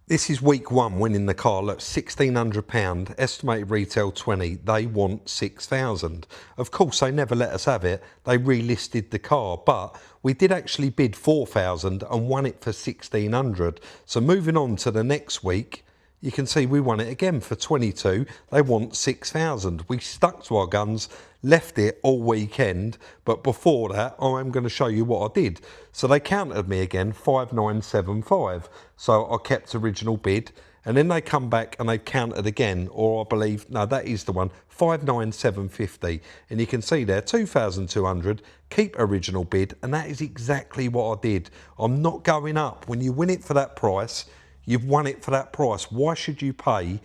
This is week one winning the car. Look, £1,600, estimated retail 20. They want 6,000. Of course, they never let us have it. They relisted the car, but we did actually bid 4,000 and won it for 1,600. So moving on to the next week, you can see we won it again for 22. They want 6,000. We stuck to our guns, left it all weekend, but before that, I'm going to show you what I did. So they counted me again, 5,975. So I kept original bid, and then they come back and they counted again, or I believe, no, that is the one, 5,950. And you can see there, 2,200, keep original bid, and that is exactly what I did. I'm not going up. When you win it for that price, you've won it for that price. Why should you pay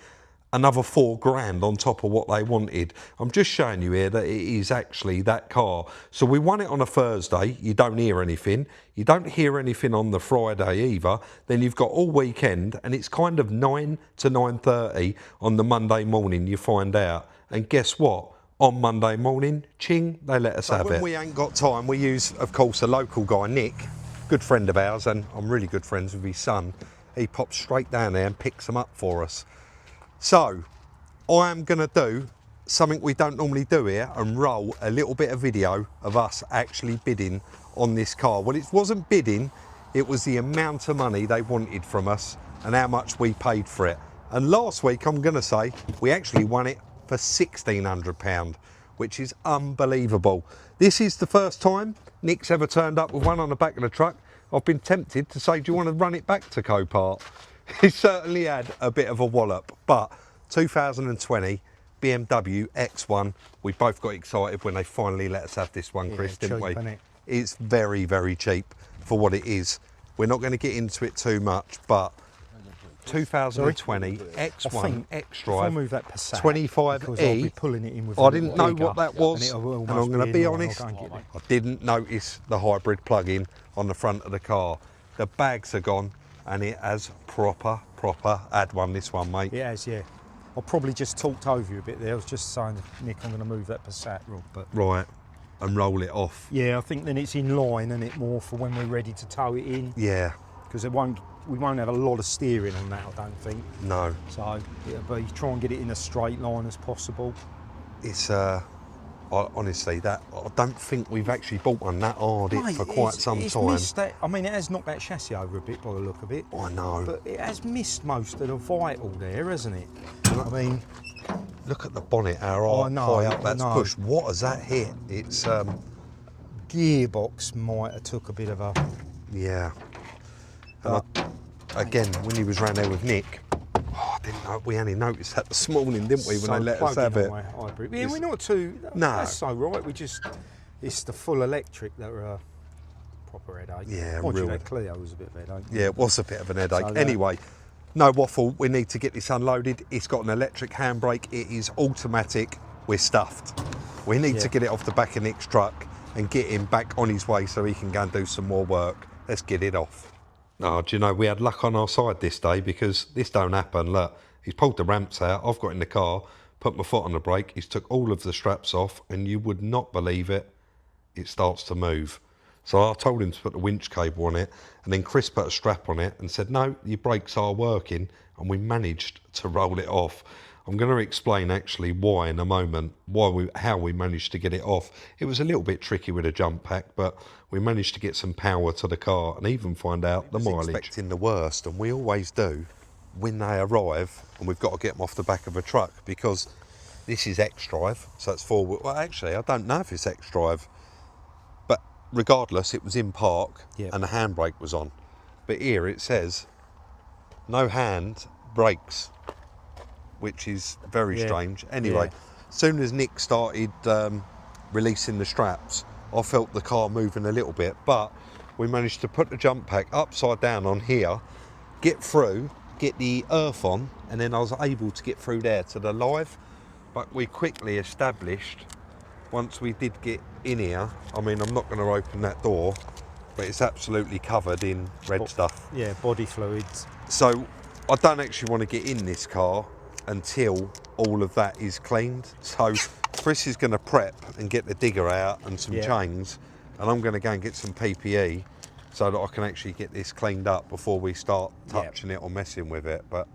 another 4 grand on top of what they wanted? I'm just showing you here that it is actually that car. So we won it on a Thursday. You don't hear anything. You don't hear anything on the Friday either. Then you've got all weekend, and it's kind of 9 to 9:30 on the Monday morning you find out. And guess what? On Monday morning, ching, they let us have it. When we ain't got time, we use, of course, a local guy, Nick, good friend of ours, and I'm really good friends with his son. He pops straight down there and picks them up for us. So I am going to do something we don't normally do here and roll a little bit of video of us actually bidding on this car. Well, it wasn't bidding, it was the amount of money they wanted from us and how much we paid for it. And last week, I'm going to say, we actually won it for £1,600, which is unbelievable. This is the first time Nick's ever turned up with one on the back of the truck. I've been tempted to say, do you want to run it back to Copart? He certainly had a bit of a wallop, but 2020 BMW X1, we both got excited when they finally let us have this one, Chris, didn't we? It's very, very cheap for what it is. We're not going to get into it too much, but 2020 X1 X-Drive 25E. Pulling it in with I didn't know what that was, and I'm going to be honest, I didn't notice the hybrid plug-in on the front of the car. The bags are gone, and it has proper had one, this one, mate. It has, yeah. I probably just talked over you a bit there. I was just saying, Nick, I'm going to move that Passat, Rob. But right, and roll it off. Yeah, I think then it's in line, and it more for when we're ready to tow it in. Yeah. Because we won't have a lot of steering on that, I don't think. No. So it'll be try and get it in a straight line as possible. It's honestly, that I don't think we've actually bought one that hard for quite some time. Missed that, I mean, it has knocked that chassis over a bit by the look of it. I know. But it has missed most of the vital there, hasn't it? I mean, look at the bonnet, how high up that's pushed. What has that hit? It's gearbox might have took a bit of a... Yeah. And again, when he was round there with Nick, I didn't know, we only noticed that this morning, didn't we, when they let us have it? Hybrid. Yeah, we're not too... No. That's so right, it's the full electric that are a proper headache. Yeah, real. That Clio was a bit of a headache. Yeah, it was a bit of an headache. So, anyway, no waffle, we need to get this unloaded. It's got an electric handbrake, it is automatic, we're stuffed. We need to get it off the back of Nick's truck and get him back on his way so he can go and do some more work. Let's get it off. Oh, do you know, we had luck on our side this day, because this don't happen. Look, he's pulled the ramps out, I've got in the car, put my foot on the brake, he's took all of the straps off, and you would not believe it, it starts to move. So I told him to put the winch cable on it, and then Chris put a strap on it and said, no, your brakes are working, and we managed to roll it off. I'm going to explain actually why in a moment, how we managed to get it off. It was a little bit tricky with a jump pack, but we managed to get some power to the car and even find out the mileage. Expecting the worst, and we always do when they arrive, and we've got to get them off the back of a truck, because this is X-Drive, so it's four-wheel. Well, actually, I don't know if it's X-Drive, but regardless, it was in park and the handbrake was on. But here it says no hand brakes, which is very strange. Anyway, as soon as Nick started releasing the straps, I felt the car moving a little bit, but we managed to put the jump pack upside down on here, get through, get the earth on, and then I was able to get through there to the live. But we quickly established, once we did get in here, I mean, I'm not going to open that door, but it's absolutely covered in red stuff. Yeah, body fluids. So I don't actually want to get in this car until all of that is cleaned. So Chris is going to prep and get the digger out and some chains, and I'm going to go and get some PPE so that I can actually get this cleaned up before we start touching it or messing with it. But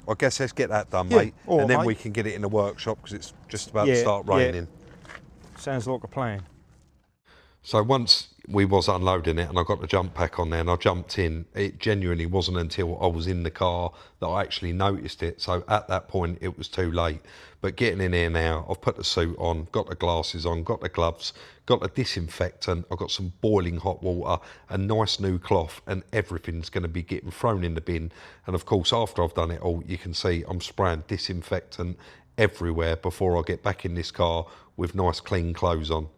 I guess let's get that done, mate, and then we can get it in the workshop because it's just about to start raining. Sounds like a plan. So once we was unloading it and I got the jump pack on there and I jumped in, it genuinely wasn't until I was in the car that I actually noticed it. So at that point it was too late. But getting in here now, I've put the suit on, got the glasses on, got the gloves, got the disinfectant, I've got some boiling hot water, a nice new cloth, and everything's going to be getting thrown in the bin. And of course, after I've done it all, you can see I'm spraying disinfectant everywhere before I get back in this car with nice clean clothes on.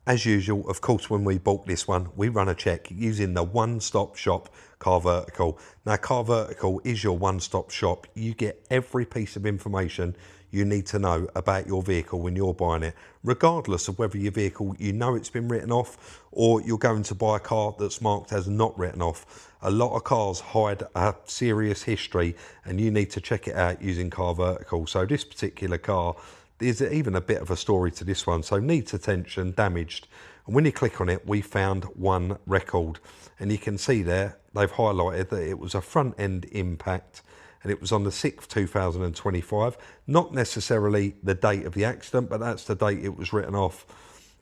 As usual, of course, when we bought this one, we run a check using the one-stop shop Car Vertical. Now, Car Vertical is your one-stop shop. You get every piece of information you need to know about your vehicle when you're buying it, regardless of whether your vehicle, you know it's been written off, or you're going to buy a car that's marked as not written off. A lot of cars hide a serious history, and you need to check it out using Car Vertical. So this particular car, there's even a bit of a story to this one. So needs attention, damaged. And when you click on it, we found one record. And you can see there, they've highlighted that it was a front end impact and it was on the 6th, 2025. Not necessarily the date of the accident, but that's the date it was written off.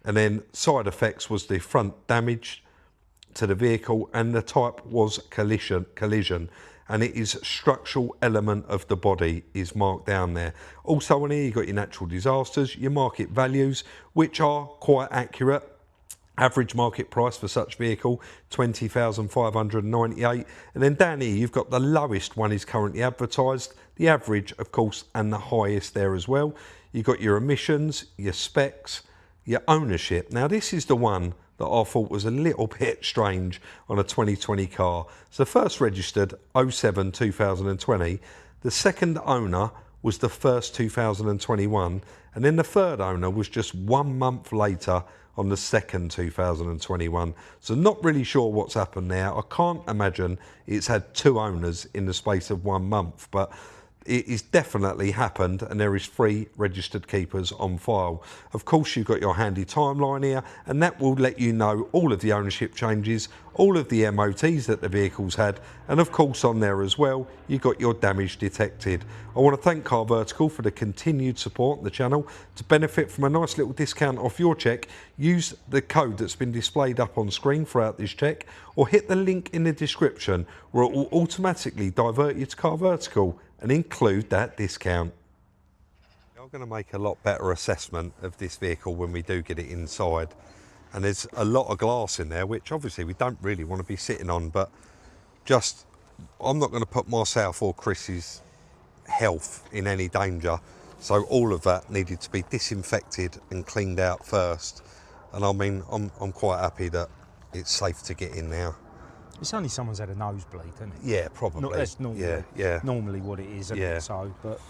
And then side effects was the front damage to the vehicle, and the type was collision. And it is structural element of the body is marked down there. Also on here, you've got your natural disasters, your market values, which are quite accurate. Average market price for such vehicle, 20,598. And then down here, you've got the lowest one is currently advertised, the average, of course, and the highest there as well. You've got your emissions, your specs, your ownership. Now, this is the one that I thought was a little bit strange on a 2020 car. So first registered 07/2020, the second owner was the 1st 2021, and then the third owner was just 1 month later on the 2nd 2021. So not really sure what's happened there. I can't imagine it's had 2 owners in the space of 1 month, but it is definitely happened, and there is 3 registered keepers on file. Of course, you've got your handy timeline here, and that will let you know all of the ownership changes, all of the MOTs that the vehicle's had, and of course on there as well, you've got your damage detected. I want to thank Car Vertical for the continued support on the channel. To benefit from a nice little discount off your check, use the code that's been displayed up on screen throughout this check, or hit the link in the description where it will automatically divert you to Car Vertical and include that discount. I'm going to make a lot better assessment of this vehicle when we do get it inside. And there's a lot of glass in there, which obviously we don't really want to be sitting on, but just, I'm not going to put myself or Chris's health in any danger. So all of that needed to be disinfected and cleaned out first. And I mean, I'm quite happy that it's safe to get in now. It's only someone's had a nosebleed, isn't it? Yeah, probably. That's normally, normally what it is, isn't it? So, but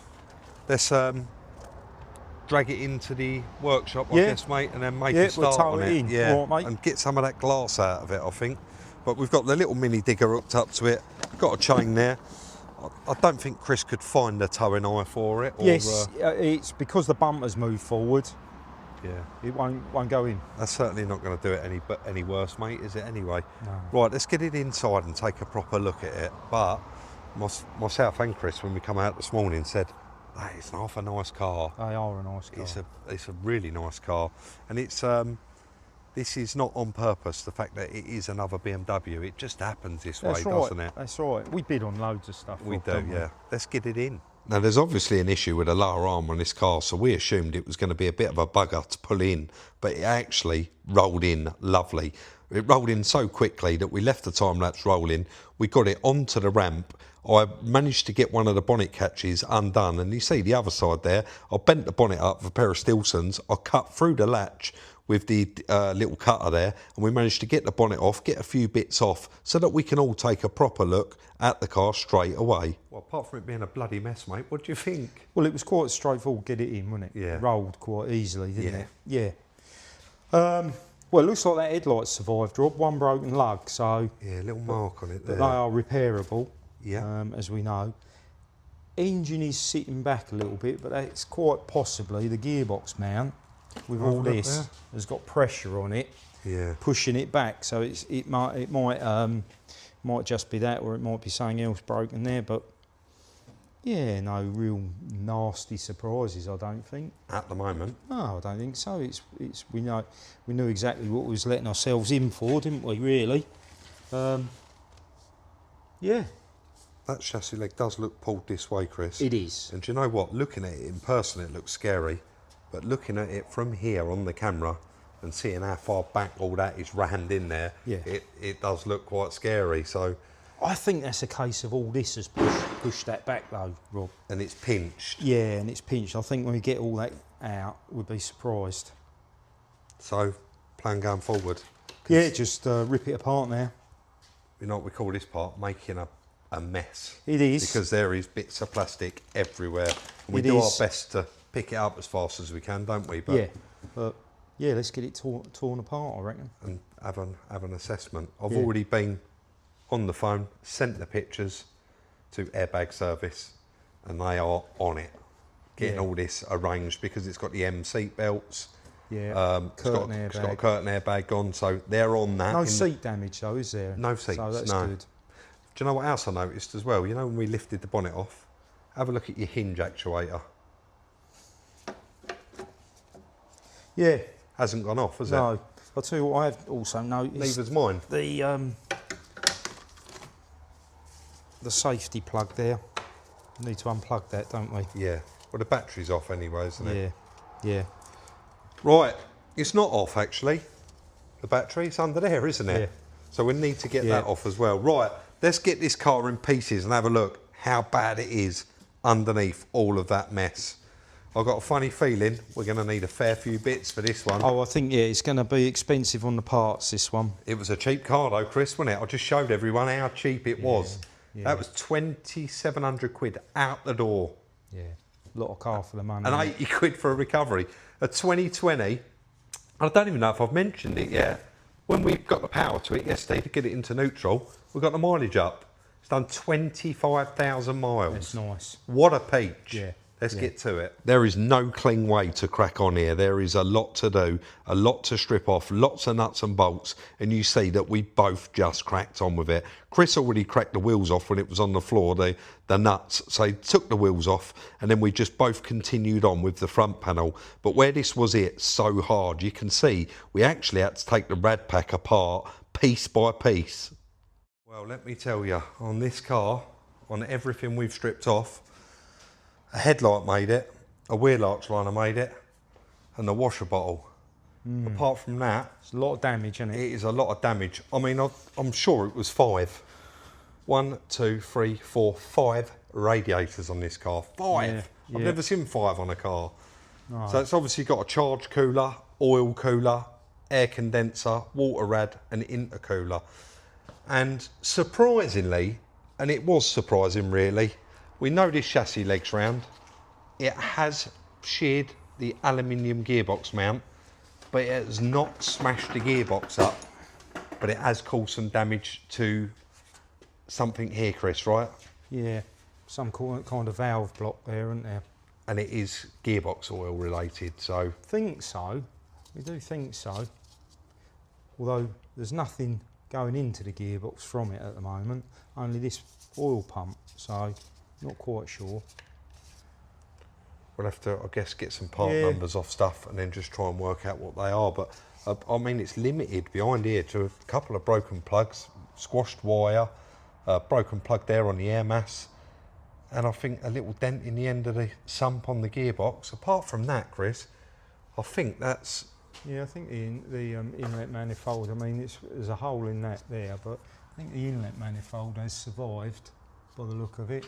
let's drag it into the workshop, I guess, mate, and then make a start on it. Yeah, right, mate. And get some of that glass out of it, I think. But we've got the little mini digger hooked up to it. Got a chain there. I don't think Chris could find the towing eye for it. Or, yes, it's because the bumpers move forward. Yeah, it won't go in. That's certainly not going to do it any worse, mate, is it anyway? No. Right, let's get it inside and take a proper look at it. But myself and Chris, when we come out this morning, said, hey, it's half a nice car. They are a nice car. It's a really nice car, and it's this is not on purpose. The fact that it is another BMW, it just happens this way, doesn't it? That's right. We bid on loads of stuff. We do, yeah. Let's get it in. Now, there's obviously an issue with a lower arm on this car, so we assumed it was going to be a bit of a bugger to pull in, but it actually rolled in lovely. It rolled in so quickly that we left the time-lapse rolling, we got it onto the ramp, I managed to get one of the bonnet catches undone, and you see the other side there, I bent the bonnet up with a pair of Stilsons, I cut through the latch with the little cutter there, and we managed to get the bonnet off, get a few bits off, so that we can all take a proper look at the car straight away. Well, apart from it being a bloody mess, mate, what do you think? Well, it was quite straightforward, get it in, wasn't it? Yeah. It rolled quite easily, didn't it? Yeah. Well, it looks like that headlight survived, Rob, one broken lug, so... Yeah, a little mark on it there. But they are repairable, yeah. As we know. Engine is sitting back a little bit, but that's quite possibly the gearbox mount with all this has got pressure on it. pushing it back. So it might just be that, or it might be something else broken there. But yeah, no real nasty surprises, I don't think. At the moment? No, I don't think so. We knew exactly what we was letting ourselves in for, didn't we? Really. Yeah. That chassis leg does look pulled this way, Chris. It is. And do you know what? Looking at it in person, it looks scary. But looking at it from here on the camera and seeing how far back all that is rammed in there, it does look quite scary. So I think that's a case of all this has pushed that back though, Rob. And it's pinched. Yeah, and it's pinched. I think when we get all that out, we'll be surprised. So, plan going forward? Yeah, just rip it apart now. You know what we call this part? Making a mess. It is. Because there is bits of plastic everywhere. And we do our best to pick it up as fast as we can, don't we? But yeah, let's get it torn apart, I reckon. And have an assessment. I've already been on the phone, sent the pictures to Airbag Service, and they are on it, getting all this arranged, because it's got the M seat belts. Yeah, it's got a curtain airbag on, so they're on that. No seat damage though, is there? No seats, so that's no. good. Do you know what else I noticed as well? You know when we lifted the bonnet off, have a look at your hinge actuator. Yeah. Hasn't gone off, has it? No. I'll tell you what I've also noticed. Neither's mine. The safety plug there. We need to unplug that, don't we? Yeah. Well, the battery's off anyway, isn't it? Yeah. Right. It's not off, actually. The battery, it's under there, isn't it? Yeah. So we need to get that off as well. Right. Let's get this car in pieces and have a look how bad it is underneath all of that mess. I've got a funny feeling we're going to need a fair few bits for this one. Oh, I think, it's going to be expensive on the parts, this one. It was a cheap car though, Chris, wasn't it? I just showed everyone how cheap it was. Yeah. That was 2,700 quid out the door. Yeah, a lot of car for the money. And 80 quid for a recovery. A 2020, I don't even know if I've mentioned it yet. When we got the power to it yesterday to get it into neutral, we got the mileage up. It's done 25,000 miles. That's nice. What a peach. Yeah. Let's get to it. There is no clean way to crack on here. There is a lot to do, a lot to strip off, lots of nuts and bolts, and you see that we both just cracked on with it. Chris already cracked the wheels off when it was on the floor, the nuts, so he took the wheels off, and then we just both continued on with the front panel. But where this was so hard, you can see we actually had to take the rad pack apart piece by piece. Well, let me tell you, on this car, on everything we've stripped off, a headlight made it, a wheel arch liner made it, and the washer bottle. Apart from that, it's a lot of damage, isn't it? It is a lot of damage. I mean, I'm sure it was 5. 1, 2, 3, 4, 5 radiators on this car. 5. I've never seen 5 on a car. No. So it's obviously got a charge cooler, oil cooler, air condenser, water rad, and intercooler. And surprisingly, and it was surprising really, we know this chassis leg's round. It has sheared the aluminium gearbox mount, but it has not smashed the gearbox up. But it has caused some damage to something here, Chris, right? Yeah, some kind of valve block there, isn't there? And it is gearbox oil related, so... Think so. We do think so. Although there's nothing going into the gearbox from it at the moment, only this oil pump, so... Not quite sure. We'll have to, I guess, get some part numbers off stuff and then just try and work out what they are. But, I mean, it's limited behind here to a couple of broken plugs, squashed wire, broken plug there on the air mass, and I think a little dent in the end of the sump on the gearbox. Apart from that, Chris, I think that's... Yeah, I think the inlet manifold, I mean, there's a hole in that there, but I think the inlet manifold has survived by the look of it.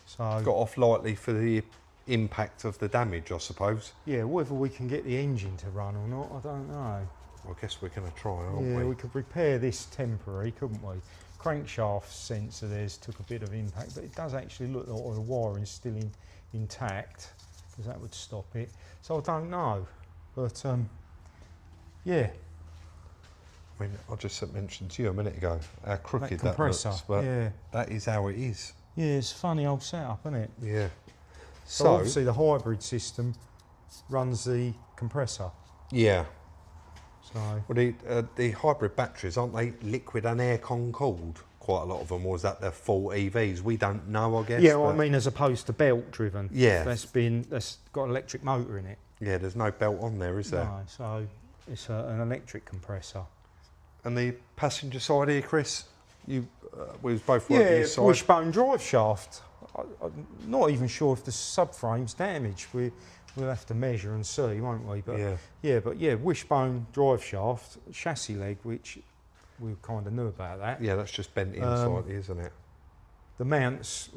So got off lightly for the impact of the damage, I suppose. Yeah, whether we can get the engine to run or not, I don't know. Well, I guess we're going to try, aren't we? Yeah, we could repair this temporary, couldn't we? Crankshaft sensor there's took a bit of impact, but it does actually look like the wiring's still intact, because that would stop it. So I don't know, but yeah. I mean, I just mentioned to you a minute ago how crooked that compressor, looks, but that is how it is. Yeah, it's a funny old setup, isn't it? Yeah. So obviously the hybrid system runs the compressor. Yeah. So Well, the hybrid batteries, aren't they liquid and air-con cooled? Quite a lot of them, or is that their full EVs? We don't know, I guess. yeah, well, I mean, as opposed to belt driven. Yeah. That's got an electric motor in it. Yeah, there's no belt on there, is there? No, so it's an electric compressor. And the passenger side here, Chris, we was both working Yeah, this side. wishbone drive shaft. I'm not even sure if the subframe's damaged. We'll have to measure and see, won't we? But yeah, wishbone drive shaft, chassis leg, which we kind of knew about that. Yeah, that's just bent in slightly, isn't it? The mount's,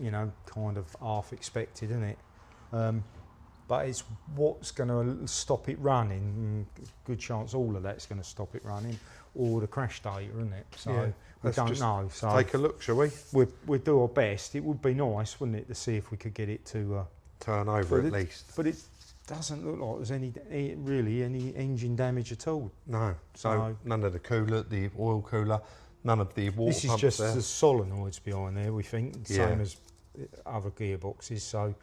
kind of half expected, isn't it? But it's what's going to stop it running. Good chance all of that's going to stop it running, or the crash data, isn't it? So we don't know. So take a look, shall we? We'll do our best. It would be nice, wouldn't it, to see if we could get it to turn over at least. But it doesn't look like there's any engine damage at all. No. So none of the cooler, the oil cooler, none of the water This is pumps just there. the solenoids behind there, we think, same as other gearboxes. So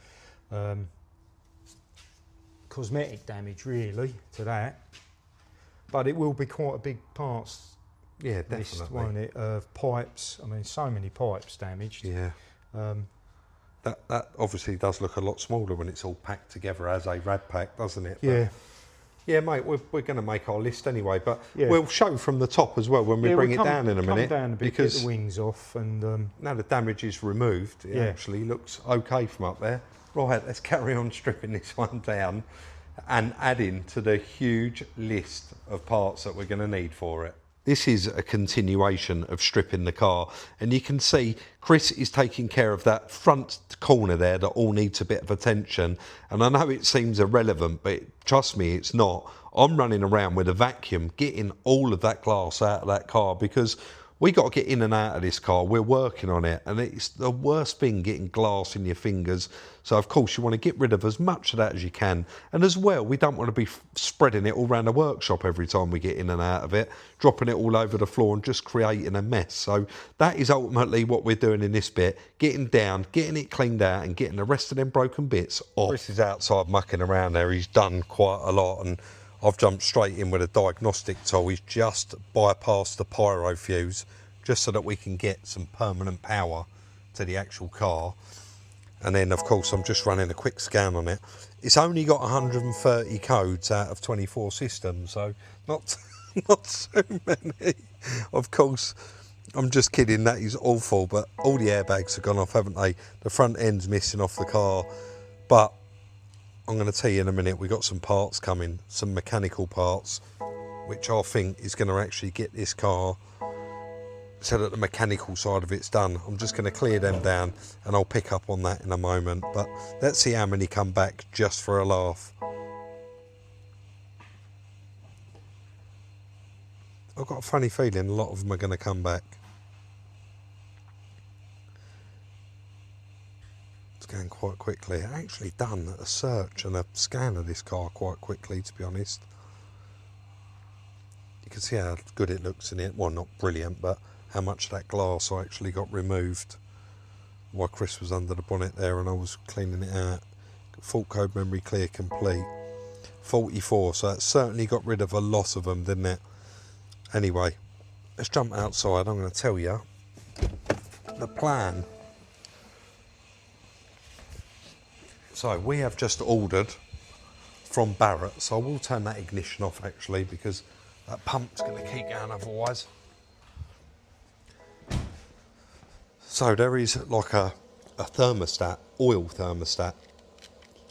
cosmetic damage really to that, but it will be quite a big parts definitely. list, won't it, of pipes. I mean, so many pipes damaged. Yeah. That obviously does look a lot smaller when it's all packed together as a rad pack, doesn't it? Yeah. Yeah, mate, we're going to make our list anyway, but we'll show from the top as well when we bring it down in a minute. Come down a bit, because get the wings off, and now the damage is removed, it actually looks okay from up there. Right, let's carry on stripping this one down and adding to the huge list of parts that we're going to need for it. This is a continuation of stripping the car, and you can see Chris is taking care of that front corner there that all needs a bit of attention. And I know it seems irrelevant, but trust me, it's not. I'm running around with a vacuum getting all of that glass out of that car because we got to get in and out of this car. We're working on it, and it's the worst thing, getting glass in your fingers. So of course you want to get rid of as much of that as you can, and as well we don't want to be spreading it all around the workshop every time we get in and out of it, dropping it all over the floor and just creating a mess. So that is ultimately what we're doing in this bit, getting down, getting it cleaned out and getting the rest of them broken bits off. Chris is outside mucking around there. He's done quite a lot, and I've jumped straight in with a diagnostic tool. He's just bypassed the pyro fuse just so that we can get some permanent power to the actual car. And then of course I'm just running a quick scan on it. It's only got 130 codes out of 24 systems, so not so many. Of course, I'm just kidding, that is awful, but all the airbags have gone off, haven't they? The front end's missing off the car, but I'm going to tell you in a minute, we've got some parts coming, some mechanical parts, which I think is going to actually get this car so that the mechanical side of it's done. I'm just going to clear them down and I'll pick up on that in a moment, but let's see how many come back just for a laugh. I've got a funny feeling a lot of them are going to come back. It's going quite quickly. I actually done a search and a scan of this car quite quickly, to be honest. You can see how good it looks in it. Well, not brilliant, but how much of that glass I actually got removed while Chris was under the bonnet there and I was cleaning it out. Fault code memory clear complete. 44, so that certainly got rid of a lot of them, didn't it? Anyway, let's jump outside. I'm going to tell you the plan. So we have just ordered from Barrett, so I will turn that ignition off actually because that pump's going to keep going otherwise. So there is like a thermostat, oil thermostat,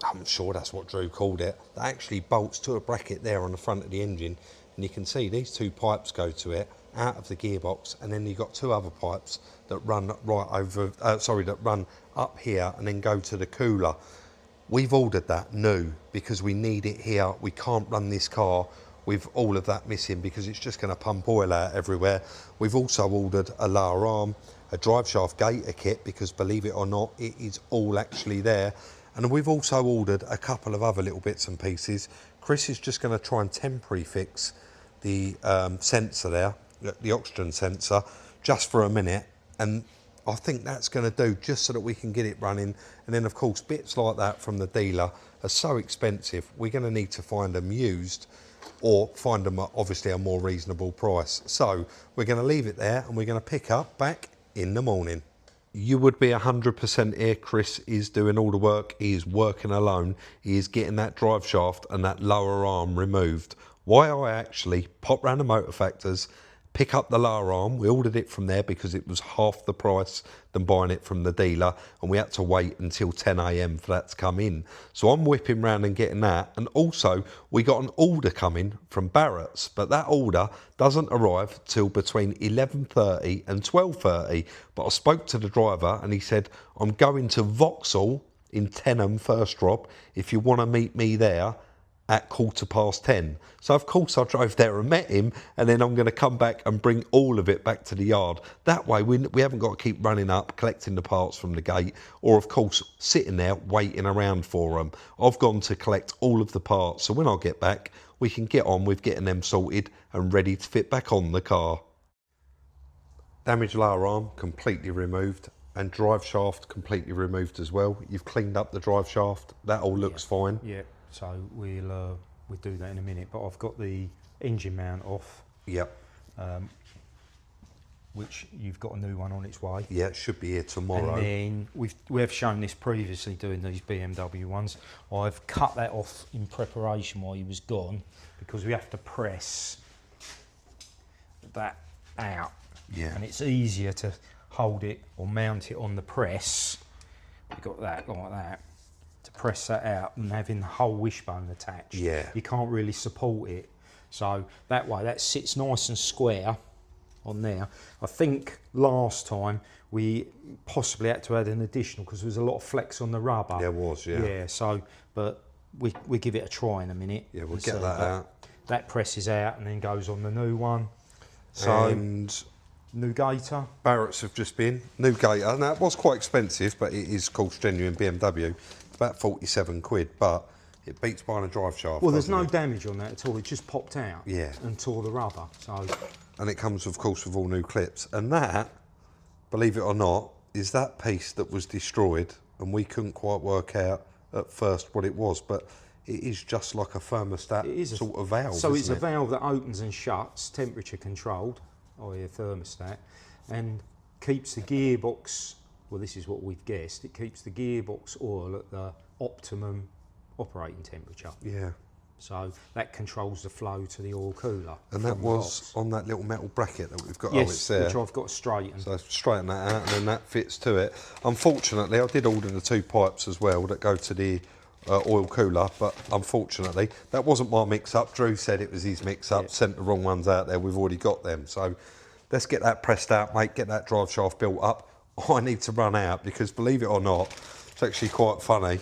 I'm sure that's what Drew called it, that actually bolts to a bracket there on the front of the engine, and you can see these two pipes go to it out of the gearbox, and then you've got two other pipes that run right over, that run up here and then go to the cooler. We've ordered that new because we need it here. We can't run this car with all of that missing because it's just going to pump oil out everywhere. We've also ordered a lower arm, a driveshaft gator kit, because believe it or not, it is all actually there. And we've also ordered a couple of other little bits and pieces. Chris is just going to try and temporary fix the sensor there, the oxygen sensor, just for a minute. And I think that's going to do just so that we can get it running. And then of course, bits like that from the dealer are so expensive, we're going to need to find them used. or find them at obviously a more reasonable price. So we're going to leave it there and we're going to pick up back in the morning. You would be 100% here. Chris is doing all the work. He is working alone. He is getting that drive shaft and that lower arm removed. Why I actually pop round the Motor Factors, pick up the lower arm. We ordered it from there because it was half the price than buying it from the dealer, and we had to wait until 10 AM for that to come in. So I'm whipping round and getting that, and also we got an order coming from Barrett's, but that order doesn't arrive till between 11:30 and 12:30. But I spoke to the driver and he said, I'm going to Vauxhall in Tenham first drop if you want to meet me there at 10:15. So of course I drove there and met him, and then I'm going to come back and bring all of it back to the yard. That way we haven't got to keep running up collecting the parts from the gate, or of course sitting there waiting around for them. I've gone to collect all of the parts, so when I get back we can get on with getting them sorted and ready to fit back on the car. Damaged lower arm completely removed, and drive shaft completely removed as well. You've cleaned up the drive shaft, that all looks fine. Yeah. So we'll do that in a minute, but I've got the engine mount off. Yep. Which you've got a new one on its way. Yeah, it should be here tomorrow. And then we have shown this previously doing these BMW ones. I've cut that off in preparation while he was gone because we have to press that out. Yeah. And it's easier to hold it or mount it on the press. We've got that like that. To press that out and having the whole wishbone attached. Yeah. You can't really support it. So that way that sits nice and square on there. I think last time we possibly had to add an additional because there was a lot of flex on the rubber. There was, yeah. Yeah, so, but we give it a try in a minute. Yeah, we'll get that out. That presses out and then goes on the new one. So, and new gator. Barrett's have just been, new gator. Now it was quite expensive, but it is called genuine BMW. It's about 47 quid, but it beats buying a drive shaft. Well, there's no it? damage on that at all. It just popped out. Yeah. And tore the rubber. So. And it comes, of course, with all new clips. And that, believe it or not, is that piece that was destroyed, and we couldn't quite work out at first what it was, but it is just like a thermostat sort of valve. So it's a it? valve that opens and shuts, temperature controlled, i.e. a thermostat, and keeps the gearbox, well, this is what we've guessed, it keeps the gearbox oil at the optimum operating temperature. Yeah. So that controls the flow to the oil cooler. And that was on that little metal bracket that we've got. Yes, oh, it's there. which I've got straightened. So straighten that out, and then that fits to it. Unfortunately, I did order the two pipes as well that go to the oil cooler, but unfortunately, that wasn't my mix-up. Drew said it was his mix-up, sent the wrong ones out there. We've already got them. So let's get that pressed out, mate, get that drive shaft built up. I need to run out because, believe it or not, it's actually quite funny.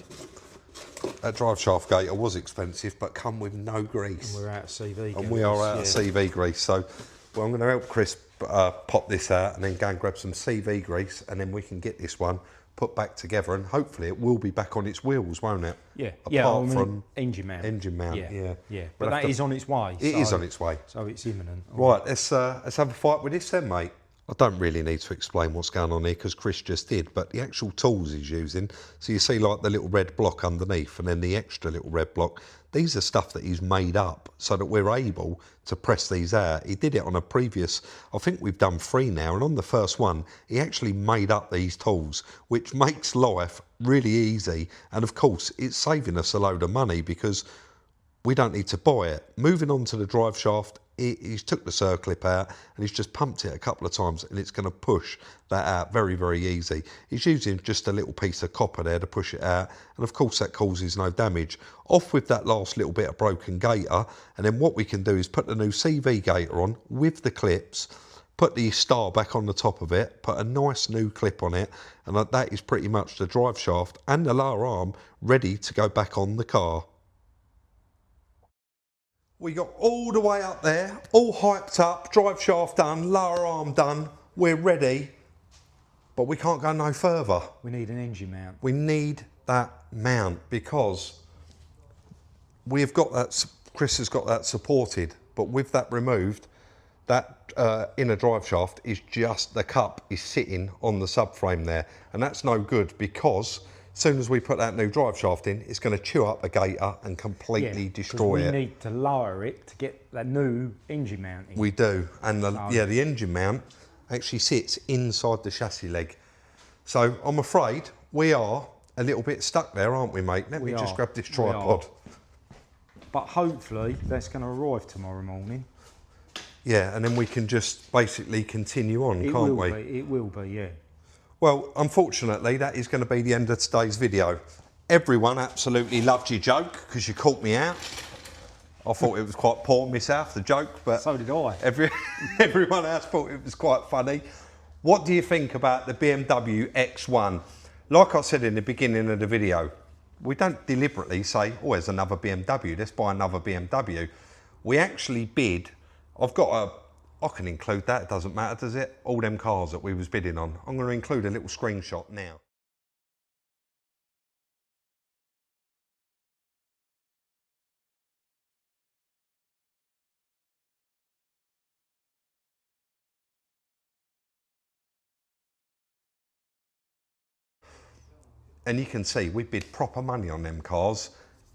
That drive shaft gator was expensive, but come with no grease. And we're out of CV grease. And we are out of CV grease. So well, I'm going to help Chris pop this out and then go and grab some CV grease, and then we can get this one put back together, and hopefully it will be back on its wheels, won't it? Yeah. Apart from engine mount. Engine mount, yeah. But that is on its way. It is on its way. So it's imminent. Right, let's have a fight with this then, mate. I don't really need to explain what's going on here because Chris just did, but the actual tools he's using, so you see like the little red block underneath and then the extra little red block, these are stuff that he's made up so that we're able to press these out. He did it on a previous, I think we've done 3 now, and on the first one, he actually made up these tools, which makes life really easy, and of course, it's saving us a load of money because we don't need to buy it. Moving on to the drive shaft, he's took the circlip out and he's just pumped it a couple of times, and it's going to push that out very, very easy. He's using just a little piece of copper there to push it out, and of course that causes no damage. Off with that last little bit of broken gator, and then what we can do is put the new CV gator on with the clips, put the star back on the top of it, put a nice new clip on it, and that is pretty much the drive shaft and the lower arm ready to go back on the car. We got all the way up there, all hyped up, drive shaft done, lower arm done, we're ready, but we can't go no further. We need an engine mount. We need that mount because we've got that, Chris has got that supported, but with that removed, that inner drive shaft is just, the cup is sitting on the subframe there, and that's no good because soon as we put that new drive shaft in, it's going to chew up the gator and completely destroy it. We need to lower it to get that new engine mount in. We do, and the engine mount actually sits inside the chassis leg. So I'm afraid we are a little bit stuck there, aren't we, mate? Let me just grab this tripod. But hopefully that's going to arrive tomorrow morning. Yeah, and then we can just basically continue on, can't we? It will be, yeah. Well, unfortunately, that is going to be the end of today's video. Everyone absolutely loved your joke because you caught me out. I thought it was quite poor myself, the joke, but so did I. Everyone else thought it was quite funny. What do you think about the BMW X1? Like I said in the beginning of the video, we don't deliberately say, oh, there's another BMW, let's buy another BMW. We actually bid. I can include that, it doesn't matter, does it? All them cars that we was bidding on. I'm going to include a little screenshot now. And you can see we bid proper money on them cars,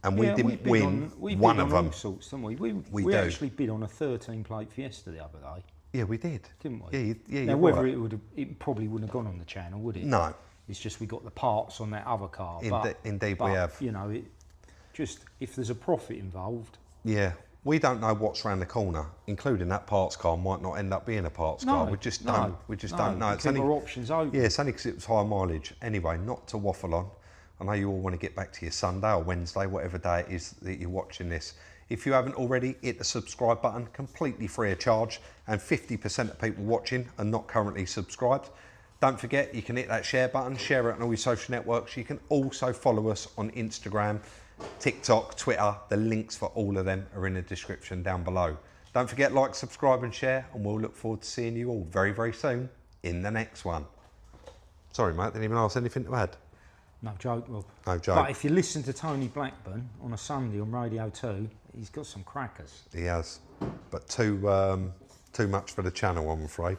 and we didn't win one of them. All sorts, didn't we? We do. actually bid on a 13-plate Fiesta the other day. Yeah, we did. Didn't we? Yeah. Now, whether it probably wouldn't have gone on the channel, would it? No. It's just we got the parts on that other car. Indeed, we have. You know, just if there's a profit involved. Yeah, we don't know what's around the corner, including that parts car might not end up being a parts car. We just don't. We just don't know. It's only our options open. Yeah, it's only because it was high mileage. Anyway, not to waffle on. I know you all want to get back to your Sunday or Wednesday, whatever day it is that you're watching this. If you haven't already, hit the subscribe button, completely free of charge, and 50% of people watching are not currently subscribed. Don't forget, you can hit that share button, share it on all your social networks. You can also follow us on Instagram, TikTok, Twitter. The links for all of them are in the description down below. Don't forget, like, subscribe and share, and we'll look forward to seeing you all very, very soon in the next one. Sorry, mate, didn't even ask anything to add. No joke, Rob. No joke. But if you listen to Tony Blackburn on a Sunday on Radio 2, he's got some crackers. He has, but too much for the channel, I'm afraid.